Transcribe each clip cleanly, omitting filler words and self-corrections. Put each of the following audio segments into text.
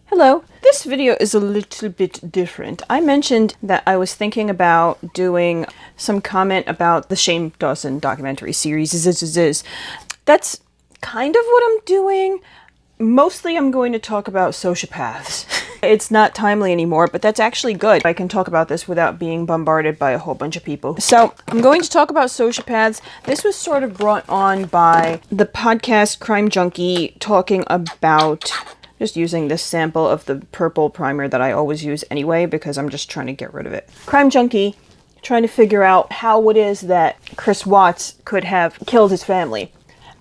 Hello. This video is a little bit different. I mentioned that I was thinking about doing some comment about the Shane Dawson documentary series. That's kind of what I'm doing. Mostly I'm going to talk about sociopaths. It's not timely anymore, but that's actually good. I can talk about this without being bombarded by a whole bunch of people. So I'm going to talk about sociopaths. This was sort of brought on by the podcast Crime Junkie talking about just using this sample of the purple primer that I always use anyway because I'm just trying to get rid of it. Crime Junkie trying to figure out how it is that Chris Watts could have killed his family.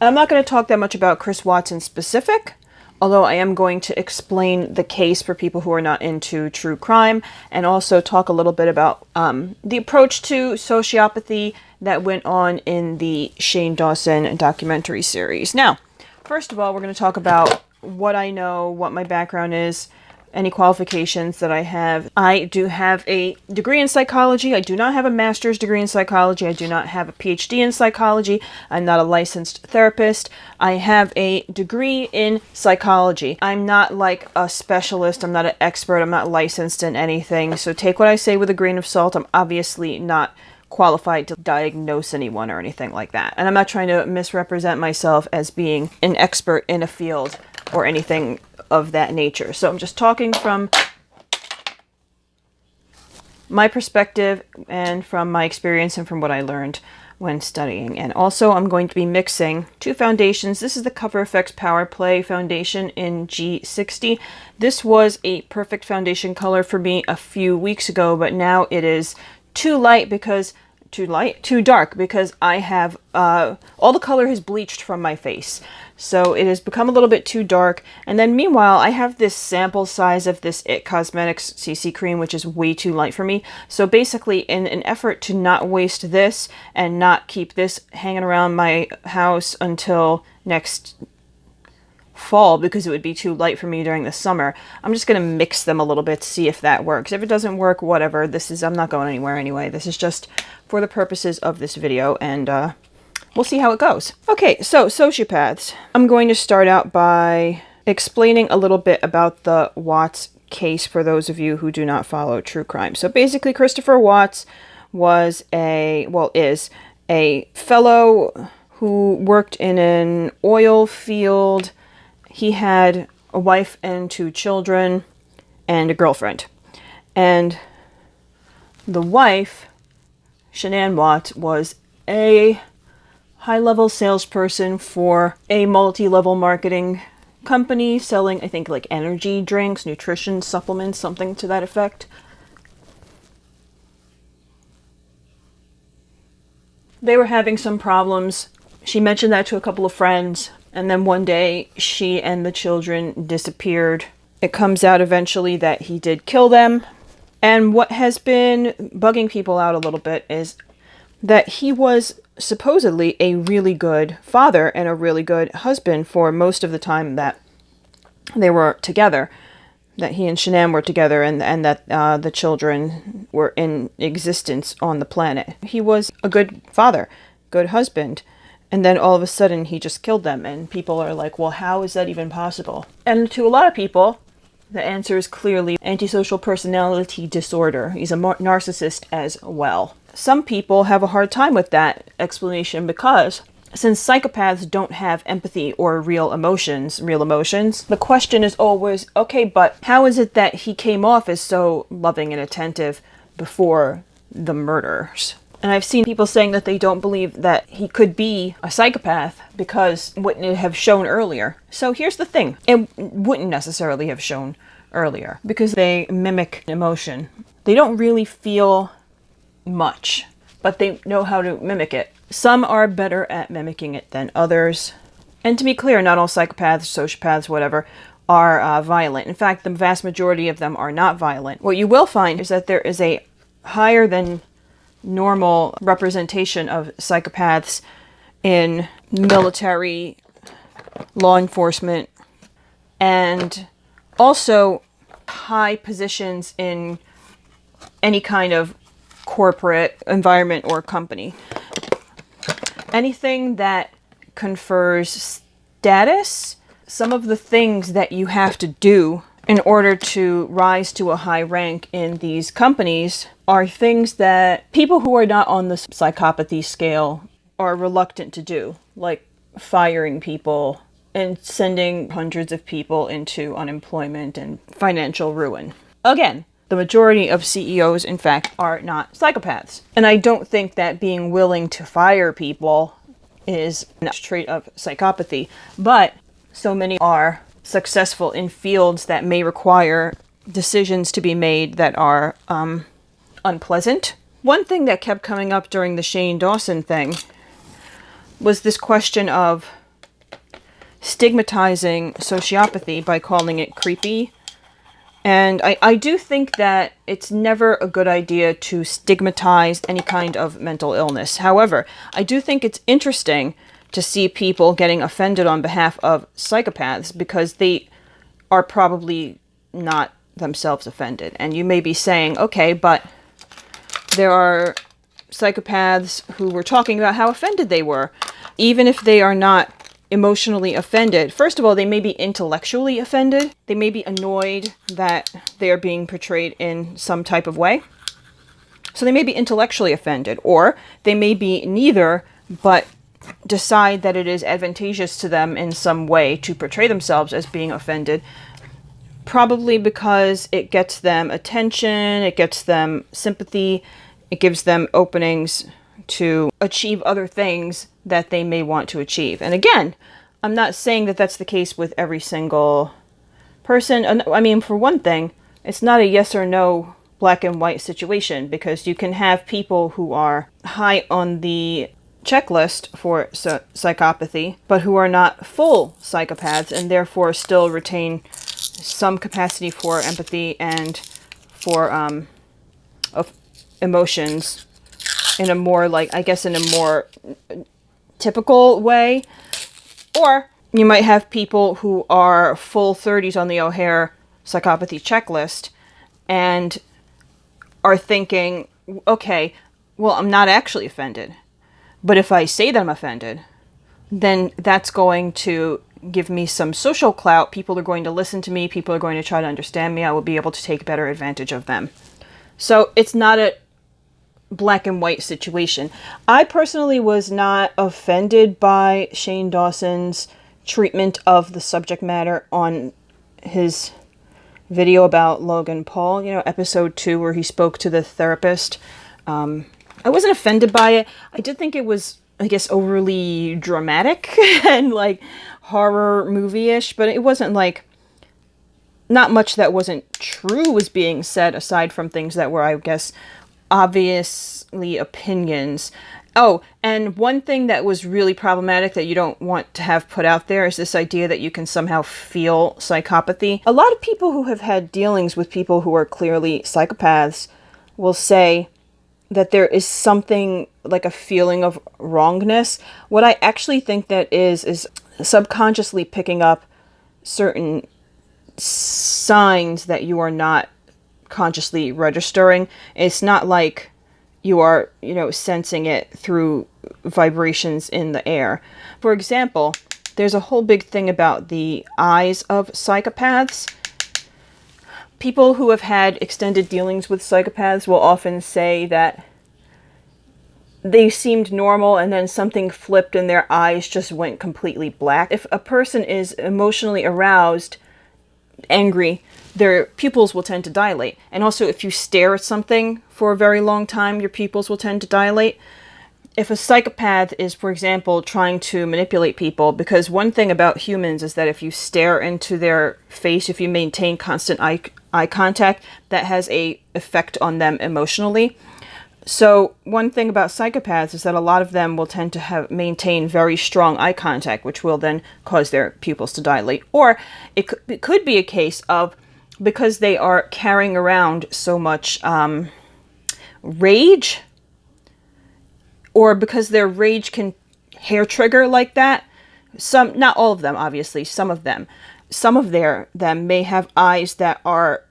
And I'm not going to talk that much about Chris Watts in specific, although I am going to explain the case for people who are not into true crime and also talk a little bit about the approach to sociopathy that went on in the Shane Dawson documentary series. Now, first of all, we're going to talk about what I know, what my background is, any qualifications that I have. I do have a degree in psychology. I do not have a master's degree in psychology. I do not have a PhD in psychology. I'm not a licensed therapist. I have a degree in psychology. I'm not like a specialist. I'm not an expert. I'm not licensed in anything. So take what I say with a grain of salt. I'm obviously not qualified to diagnose anyone or anything like that. And I'm not trying to misrepresent myself as being an expert in a field or anything of that nature. So I'm just talking from my perspective and from my experience and from what I learned when studying. And also I'm going to be mixing two foundations. This is the Cover FX Power Play foundation in G60. This was a perfect foundation color for me a few weeks ago, but now it is too dark because I have all the color has bleached from my face. So it has become a little bit too dark. And then meanwhile, I have this sample size of this IT Cosmetics CC cream, which is way too light for me. So basically, in an effort to not waste this and not keep this hanging around my house until next fall, because it would be too light for me during the summer, I'm just going to mix them a little bit to see if that works. If it doesn't work, whatever. I'm not going anywhere anyway. This is just for the purposes of this video, and we'll see how it goes. Okay, so sociopaths. I'm going to start out by explaining a little bit about the Watts case for those of you who do not follow true crime. So basically, Christopher Watts is a fellow who worked in an oil field. He had a wife and 2 children and a girlfriend. And the wife, Shanann Watts, was a high-level salesperson for a multi-level marketing company selling, I think, like energy drinks, nutrition supplements, something to that effect. They were having some problems. She mentioned that to a couple of friends. And then one day, she and the children disappeared. It comes out eventually that he did kill them. And what has been bugging people out a little bit is that he was supposedly a really good father and a really good husband for most of the time that they were together, that he and Shanann were together, and that the children were in existence on the planet. He was a good father, good husband. And then all of a sudden, he just killed them. And people are like, well, how is that even possible? And to a lot of people, the answer is clearly antisocial personality disorder. He's a narcissist as well. Some people have a hard time with that explanation because since psychopaths don't have empathy or real emotions, the question is always, okay, but how is it that he came off as so loving and attentive before the murders? And I've seen people saying that they don't believe that he could be a psychopath because wouldn't it have shown earlier? So here's the thing. It wouldn't necessarily have shown earlier because they mimic emotion. They don't really feel much, but they know how to mimic it. Some are better at mimicking it than others. And to be clear, not all psychopaths, sociopaths, whatever, are violent. In fact, the vast majority of them are not violent. What you will find is that there is a higher than normal representation of psychopaths in military, law enforcement, and also high positions in any kind of corporate environment or company. Anything that confers status, some of the things that you have to do in order to rise to a high rank in these companies are things that people who are not on the psychopathy scale are reluctant to do, like firing people and sending hundreds of people into unemployment and financial ruin. Again, the majority of CEOs, in fact, are not psychopaths. And I don't think that being willing to fire people is a trait of psychopathy, but so many are successful in fields that may require decisions to be made that are unpleasant. One thing that kept coming up during the Shane Dawson thing was this question of stigmatizing sociopathy by calling it creepy. And I do think that it's never a good idea to stigmatize any kind of mental illness. However, I do think it's interesting to see people getting offended on behalf of psychopaths because they are probably not themselves offended. And you may be saying, okay, but there are psychopaths who were talking about how offended they were. Even if they are not emotionally offended, first of all, they may be intellectually offended. They may be annoyed that they are being portrayed in some type of way. So they may be intellectually offended, or they may be neither, but decide that it is advantageous to them in some way to portray themselves as being offended, probably because it gets them attention, it gets them sympathy, it gives them openings to achieve other things that they may want to achieve. And again, I'm not saying that that's the case with every single person. I mean, for one thing, it's not a yes or no black and white situation, because you can have people who are high on the checklist for psychopathy, but who are not full psychopaths and therefore still retain some capacity for empathy and for of emotions in a more, like, I guess, in a more typical way. Or you might have people who are full 30s on the O'Hare psychopathy checklist and are thinking, okay, well, I'm not actually offended. But if I say that I'm offended, then that's going to give me some social clout. People are going to listen to me. People are going to try to understand me. I will be able to take better advantage of them. So it's not a black and white situation. I personally was not offended by Shane Dawson's treatment of the subject matter on his video about Logan Paul, episode 2, where he spoke to the therapist. I wasn't offended by it. I did think it was, I guess, overly dramatic and like horror movie-ish, but it wasn't like, not much that wasn't true was being said aside from things that were, I guess, obviously opinions. Oh, and one thing that was really problematic that you don't want to have put out there is this idea that you can somehow feel psychopathy. A lot of people who have had dealings with people who are clearly psychopaths will say that there is something like a feeling of wrongness. What I actually think that is subconsciously picking up certain signs that you are not consciously registering. It's not like you are, sensing it through vibrations in the air. For example, there's a whole big thing about the eyes of psychopaths. People who have had extended dealings with psychopaths will often say that they seemed normal and then something flipped and their eyes just went completely black. If a person is emotionally aroused, angry, their pupils will tend to dilate. And also, if you stare at something for a very long time, your pupils will tend to dilate. If a psychopath is, for example, trying to manipulate people, because one thing about humans is that if you stare into their face, if you maintain constant eye contact, that has a effect on them emotionally. So one thing about psychopaths is that a lot of them will tend to maintain very strong eye contact, which will then cause their pupils to dilate. Or it could be a case of, because they are carrying around so much rage, or because their rage can hair trigger like that. Some, not all of them, obviously, some of them. Some of them may have eyes that are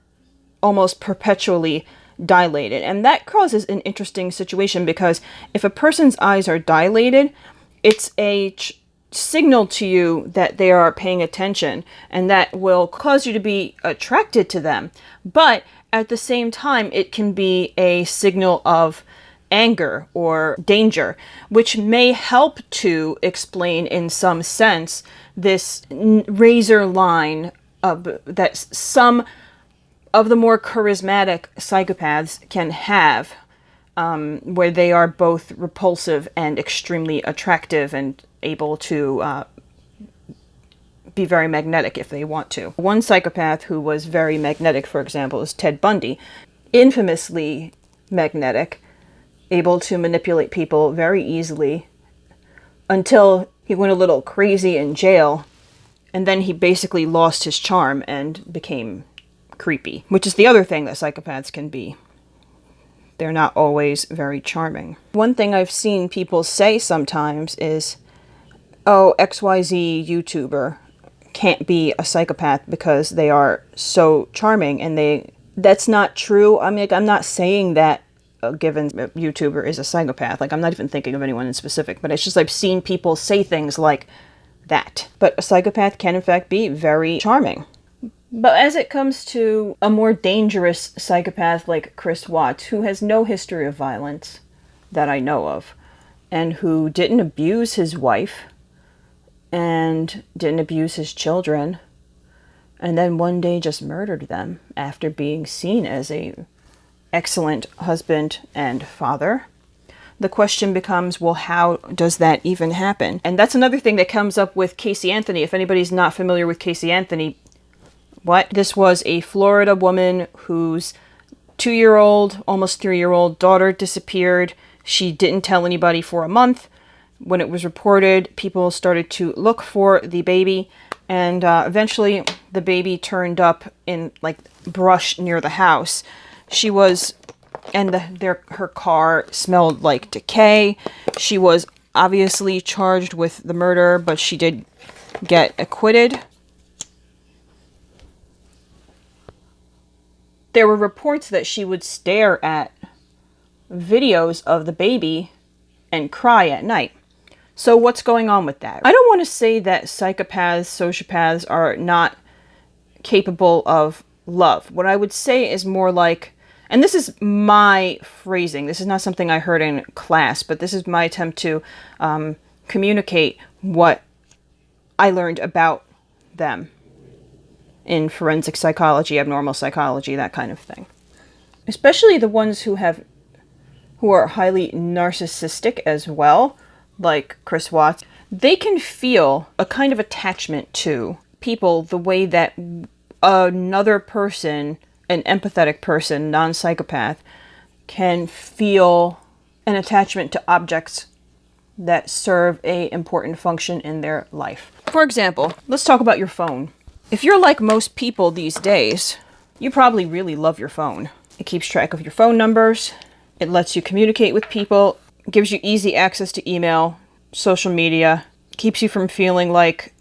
almost perpetually dilated. And that causes an interesting situation, because if a person's eyes are dilated, it's a signal to you that they are paying attention, and that will cause you to be attracted to them. But at the same time, it can be a signal of anger or danger, which may help to explain in some sense this razor line that some of the more charismatic psychopaths can have, where they are both repulsive and extremely attractive and able to be very magnetic if they want to. One psychopath who was very magnetic, for example, is Ted Bundy. Infamously magnetic, able to manipulate people very easily until he went a little crazy in jail, and then he basically lost his charm and became creepy, which is the other thing that psychopaths can be. They're not always very charming. One thing I've seen people say sometimes is, oh, XYZ YouTuber can't be a psychopath because they are so charming, and that's not true. I mean, like, I'm not saying that a given YouTuber is a psychopath. Like, I'm not even thinking of anyone in specific, but it's just I've seen people say things like that. But a psychopath can in fact be very charming. But as it comes to a more dangerous psychopath like Chris Watts, who has no history of violence that I know of, and who didn't abuse his wife and didn't abuse his children, and then one day just murdered them after being seen as a excellent husband and father. The question becomes, well, how does that even happen? And that's another thing that comes up with Casey Anthony. If anybody's not familiar with Casey Anthony, this was a Florida woman whose 2-year-old, almost 3-year-old daughter disappeared. She didn't tell anybody for a month. When it was reported, people started to look for the baby, and eventually the baby turned up in like brush near the house. She was, and her car smelled like decay. She was obviously charged with the murder, but she did get acquitted. There were reports that she would stare at videos of the baby and cry at night. So what's going on with that? I don't want to say that psychopaths, sociopaths are not capable of love. What I would say is more like, and this is my phrasing, this is not something I heard in class, but this is my attempt to communicate what I learned about them in forensic psychology, abnormal psychology, that kind of thing. Especially the ones who are highly narcissistic as well, like Chris Watts. They can feel a kind of attachment to people the way that another person, an empathetic person, non-psychopath, can feel an attachment to objects that serve an important function in their life. For example, let's talk about your phone. If you're like most people these days, you probably really love your phone. It keeps track of your phone numbers. It lets you communicate with people. It gives you easy access to email, social media. It keeps you from feeling like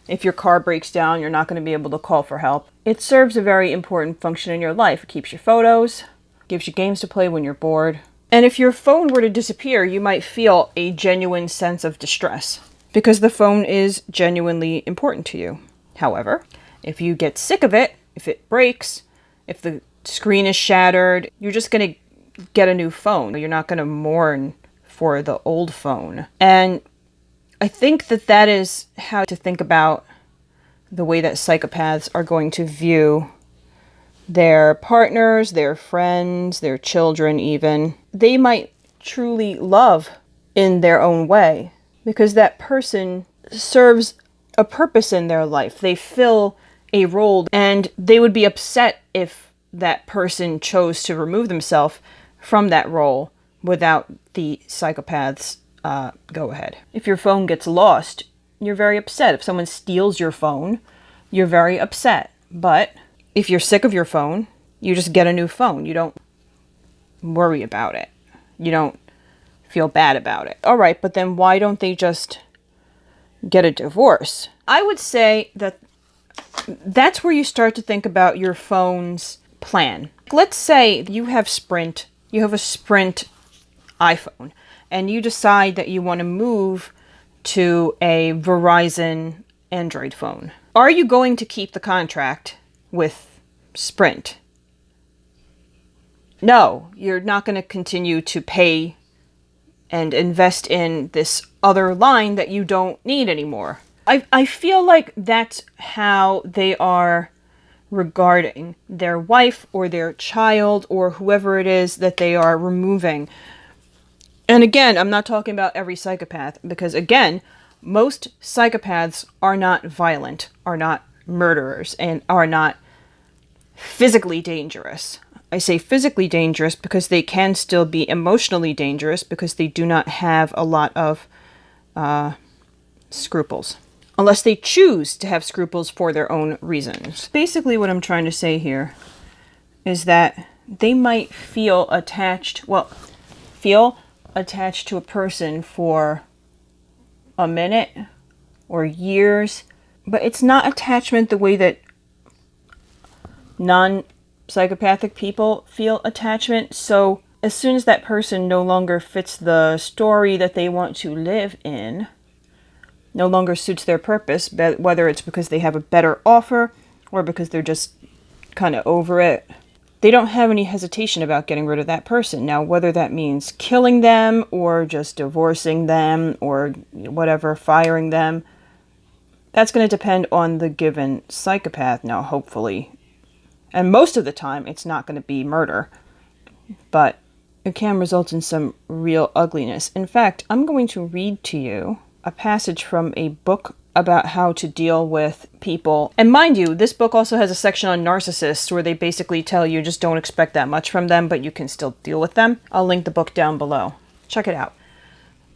if your car breaks down, you're not going to be able to call for help. It serves a very important function in your life. It keeps your photos, gives you games to play when you're bored. And if your phone were to disappear, you might feel a genuine sense of distress because the phone is genuinely important to you. However, if you get sick of it, if it breaks, if the screen is shattered, you're just going to get a new phone. You're not going to mourn for the old phone. And I think that is how to think about the way that psychopaths are going to view their partners, their friends, their children even. They might truly love in their own way because that person serves a purpose in their life. They fill a role, and they would be upset if that person chose to remove themselves from that role without the psychopath's go ahead. If your phone gets lost, you're very upset. If someone steals your phone, you're very upset. But if you're sick of your phone, you just get a new phone. You don't worry about it. You don't feel bad about it. All right, but then why don't they just get a divorce? I would say that's where you start to think about your phone's plan. Let's say you have Sprint, you have a Sprint iPhone, and you decide that you want to move to a Verizon Android phone. Are you going to keep the contract with Sprint? No, you're not going to continue to pay and invest in this other line that you don't need anymore. I feel like that's how they are regarding their wife or their child or whoever it is that they are removing. And again, I'm not talking about every psychopath, because again, most psychopaths are not violent, are not murderers, and are not physically dangerous. I say physically dangerous because they can still be emotionally dangerous because they do not have a lot of scruples. Unless they choose to have scruples for their own reasons. Basically what I'm trying to say here is that they might feel attached to a person for a minute or years, but it's not attachment the way that non-psychopathic people feel attachment. So as soon as that person no longer fits the story that they want to live in, no longer suits their purpose, whether it's because they have a better offer or because they're just kind of over it, they don't have any hesitation about getting rid of that person. Now, whether that means killing them or just divorcing them or whatever, firing them, that's going to depend on the given psychopath now, hopefully. And most of the time, it's not going to be murder, but it can result in some real ugliness. In fact, I'm going to read to you a passage from a book about how to deal with people. And mind you, this book also has a section on narcissists where they basically tell you just don't expect that much from them, but you can still deal with them. I'll link the book down below. Check it out.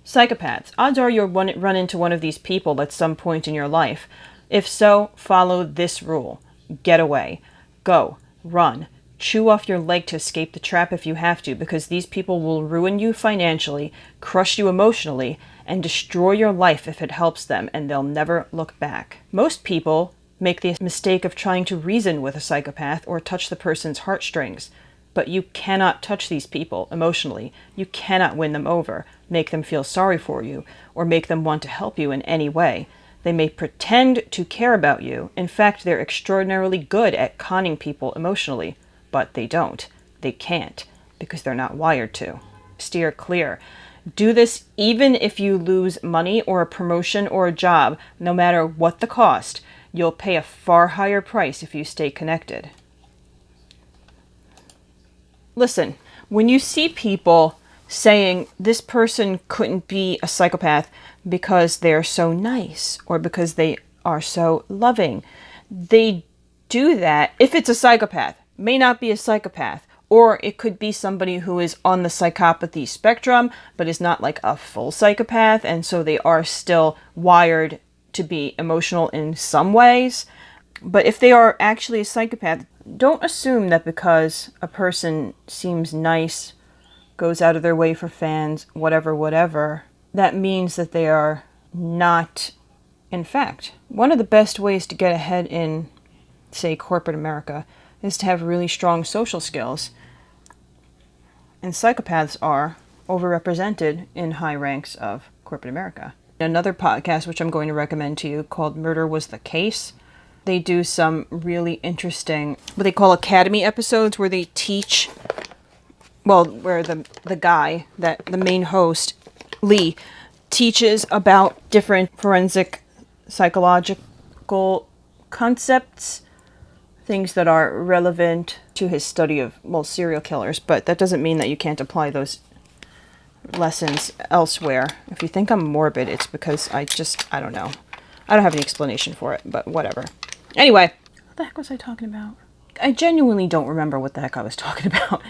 Psychopaths. Odds are you'll run into one of these people at some point in your life. If so, follow this rule. Get away. Go. Run. Chew off your leg to escape the trap if you have to, because these people will ruin you financially, crush you emotionally, and destroy your life if it helps them, and they'll never look back. Most people make the mistake of trying to reason with a psychopath or touch the person's heartstrings, but you cannot touch these people emotionally. You cannot win them over, make them feel sorry for you, or make them want to help you in any way. They may pretend to care about you. In fact, they're extraordinarily good at conning people emotionally, but they don't. They can't, because they're not wired to. Steer clear. Do this even if you lose money or a promotion or a job, no matter what the cost. You'll pay a far higher price if you stay connected. Listen, when you see people saying this person couldn't be a psychopath because they're so nice or because they are so loving, they do that if it's a psychopath. May not be a psychopath. Or it could be somebody who is on the psychopathy spectrum, but is not like a full psychopath, and so they are still wired to be emotional in some ways. But if they are actually a psychopath, don't assume that because a person seems nice, goes out of their way for fans, whatever, that means that they are not. In fact, one of the best ways to get ahead in, say, corporate America is to have really strong social skills. And psychopaths are overrepresented in high ranks of corporate America. Another podcast, which I'm going to recommend to you, called Murder Was the Case. They do some really interesting, what they call academy episodes, where they teach, where the guy, the main host, Lee, teaches about different forensic psychological concepts, things that are relevant to his study of, serial killers, but that doesn't mean that you can't apply those lessons elsewhere. If you think I'm morbid, it's because I don't know. I don't have any explanation for it, but whatever. Anyway, what the heck was I talking about? I genuinely don't remember what the heck I was talking about.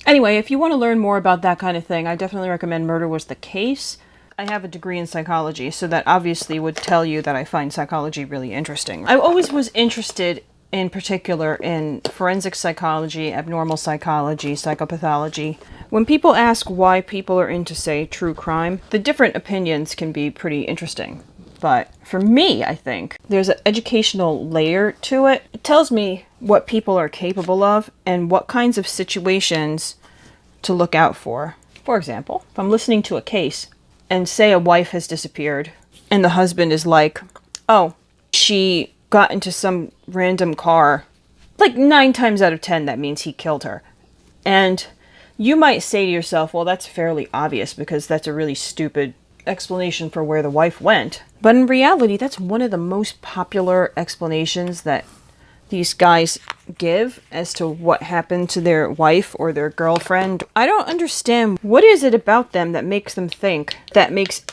Anyway, if you want to learn more about that kind of thing, I definitely recommend Murder Was the Case. I have a degree in psychology, so that obviously would tell you that I find psychology really interesting. I always was interested, in particular, in forensic psychology, abnormal psychology, psychopathology. When people ask why people are into, say, true crime, the different opinions can be pretty interesting. But for me, I think, there's an educational layer to it. It tells me what people are capable of and what kinds of situations to look out for. For example, if I'm listening to a case and say a wife has disappeared and the husband is like, oh, she got into some random car, like 9 times out of 10, that means he killed her. And you might say to yourself, well, that's fairly obvious because that's a really stupid explanation for where the wife went. But in reality, that's one of the most popular explanations that these guys give as to what happened to their wife or their girlfriend. I don't understand, what is it about them that makes them think that makes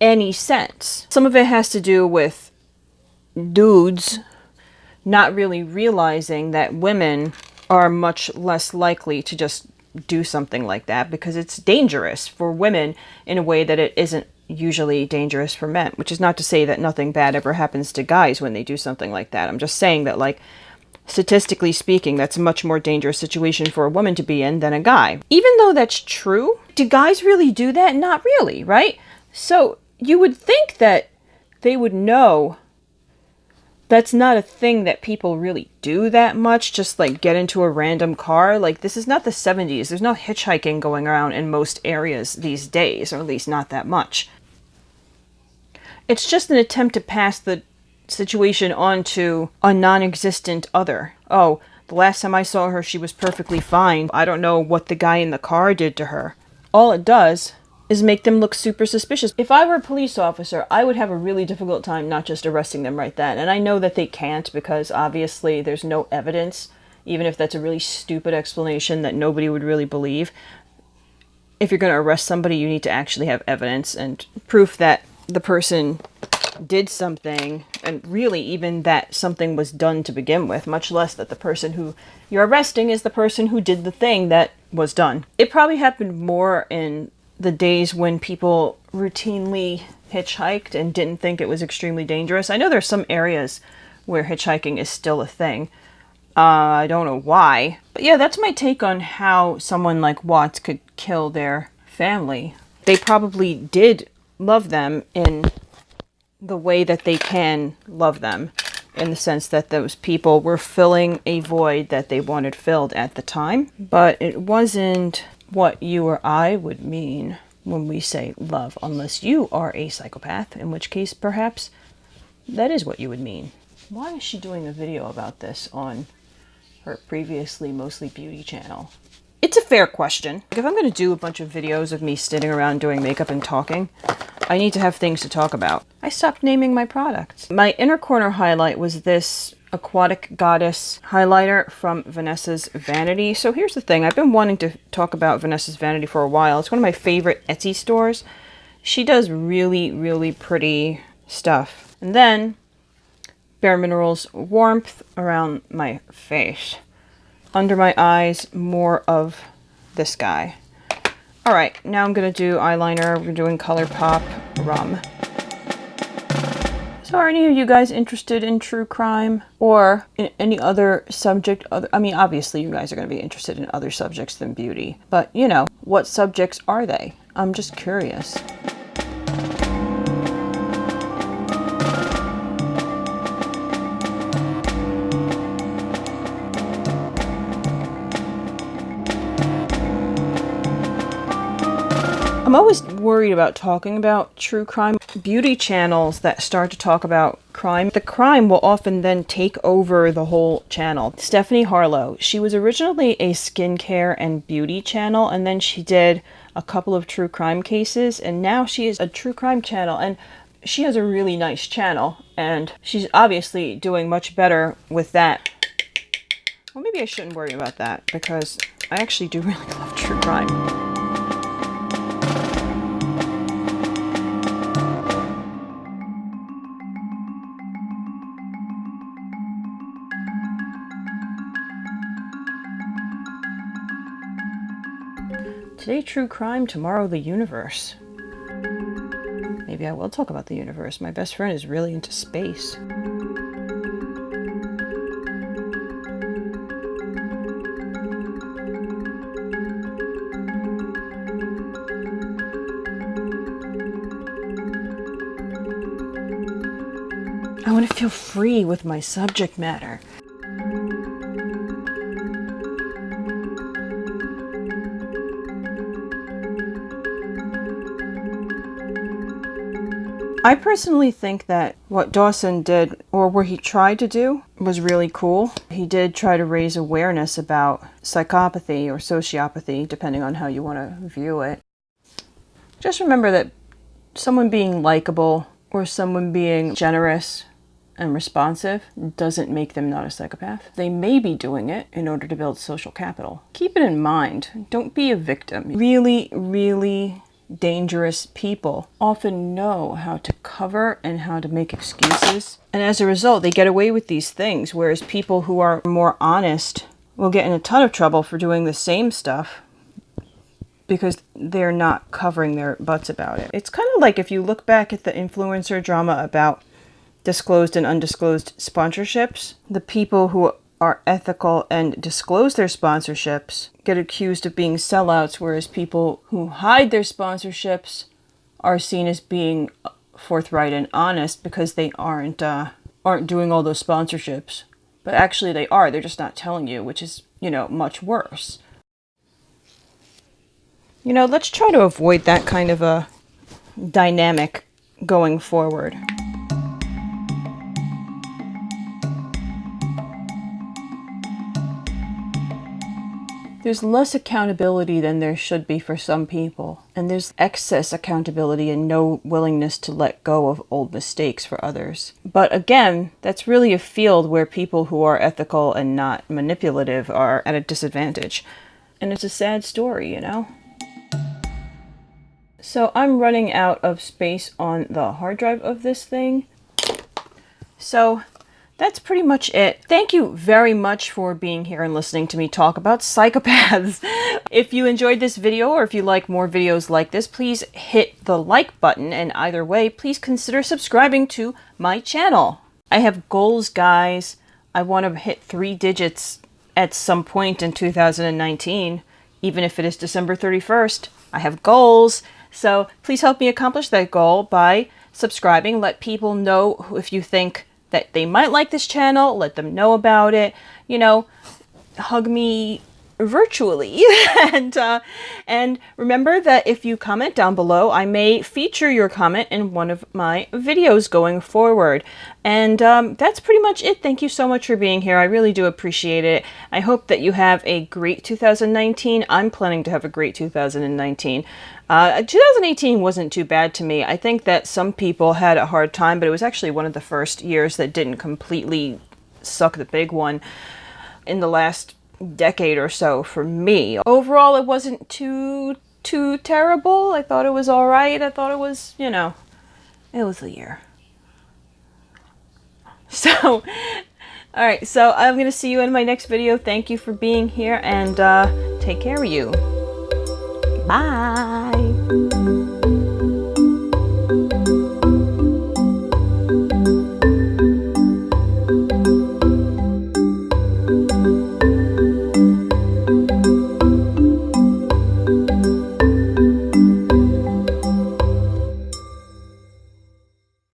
any sense? Some of it has to do with dudes not really realizing that women are much less likely to just do something like that because it's dangerous for women in a way that it isn't usually dangerous for men, which is not to say that nothing bad ever happens to guys when they do something like that. I'm just saying that, like, statistically speaking, that's a much more dangerous situation for a woman to be in than a guy. Even though that's true, do guys really do that? Not really, right? So you would think that they would know that's not a thing that people really do that much, just like get into a random car. Like, this is not the 70s. There's no hitchhiking going around in most areas these days, or at least not that much. It's just an attempt to pass the situation on to a non-existent other. Oh, the last time I saw her, she was perfectly fine. I don't know what the guy in the car did to her. All it does is make them look super suspicious. If I were a police officer, I would have a really difficult time not just arresting them right then. And I know that they can't because obviously there's no evidence, even if that's a really stupid explanation that nobody would really believe. If you're going to arrest somebody, you need to actually have evidence and proof that the person did something, and really even that something was done to begin with, much less that the person who you're arresting is the person who did the thing that was done. It probably happened more in the days when people routinely hitchhiked and didn't think it was extremely dangerous. I know there's some areas where hitchhiking is still a thing. I don't know why. But yeah, that's my take on how someone like Watts could kill their family. They probably did love them in the way that they can love them, in the sense that those people were filling a void that they wanted filled at the time. But it wasn't what you or I would mean when we say love, unless you are a psychopath, in which case perhaps that is what you would mean. Why is she doing a video about this on her previously mostly beauty channel? It's a fair question. If I'm going to do a bunch of videos of me sitting around doing makeup and talking, I need to have things to talk about. I stopped naming my products. My inner corner highlight was this Aquatic Goddess highlighter from Vanessa's Vanity. So here's the thing. I've been wanting to talk about Vanessa's Vanity for a while. It's one of my favorite Etsy stores. She does really, really pretty stuff. And then Bare Minerals warmth around my face. Under my eyes, more of this guy. Alright, now I'm going to do eyeliner. We're doing ColourPop Rum. So are any of you guys interested in true crime or in any other subject? I mean, obviously you guys are going to be interested in other subjects than beauty. But, you know, what subjects are they? I'm just curious. I'm always worried about talking about true crime. Beauty channels that start to talk about crime, the crime will often then take over the whole channel. Stephanie Harlow, she was originally a skincare and beauty channel, and then she did a couple of true crime cases, and now she is a true crime channel, and she has a really nice channel, and she's obviously doing much better with that. Well, maybe I shouldn't worry about that, because I actually do really love true crime. Today, true crime, tomorrow, the universe. Maybe I will talk about the universe. My best friend is really into space. I want to feel free with my subject matter. I personally think that what Dawson did, or what he tried to do, was really cool. He did try to raise awareness about psychopathy or sociopathy, depending on how you want to view it. Just remember that someone being likable or someone being generous and responsive doesn't make them not a psychopath. They may be doing it in order to build social capital. Keep it in mind. Don't be a victim. Really, really dangerous people often know how to cover and how to make excuses. And as a result, they get away with these things, whereas people who are more honest will get in a ton of trouble for doing the same stuff because they're not covering their butts about it. It's kind of like if you look back at the influencer drama about disclosed and undisclosed sponsorships, the people who are ethical and disclose their sponsorships get accused of being sellouts, whereas people who hide their sponsorships are seen as being forthright and honest because they aren't doing all those sponsorships. But actually they are, they're just not telling you, which is, much worse. Let's try to avoid that kind of a dynamic going forward. There's less accountability than there should be for some people, and there's excess accountability and no willingness to let go of old mistakes for others. But again, that's really a field where people who are ethical and not manipulative are at a disadvantage. And it's a sad story, So I'm running out of space on the hard drive of this thing. So that's pretty much it. Thank you very much for being here and listening to me talk about psychopaths. If you enjoyed this video or if you like more videos like this, please hit the like button, and either way, please consider subscribing to my channel. I have goals, guys. I want to hit 3 digits at some point in 2019, even if it is December 31st. I have goals. So please help me accomplish that goal by subscribing. Let people know if you think that they might like this channel. Let them know about it. Hug me virtually. and remember that if you comment down below, I may feature your comment in one of my videos going forward. And that's pretty much it. Thank you so much for being here. I really do appreciate it. I hope that you have a great 2019. I'm planning to have a great 2019. 2018 wasn't too bad to me. I think that some people had a hard time, but it was actually one of the first years that didn't completely suck the big one in the last decade or so for me. Overall, it wasn't too terrible. I thought it was all right. I thought it was, it was a year. So, all right. So I'm going to see you in my next video. Thank you for being here, and take care of you. Bye.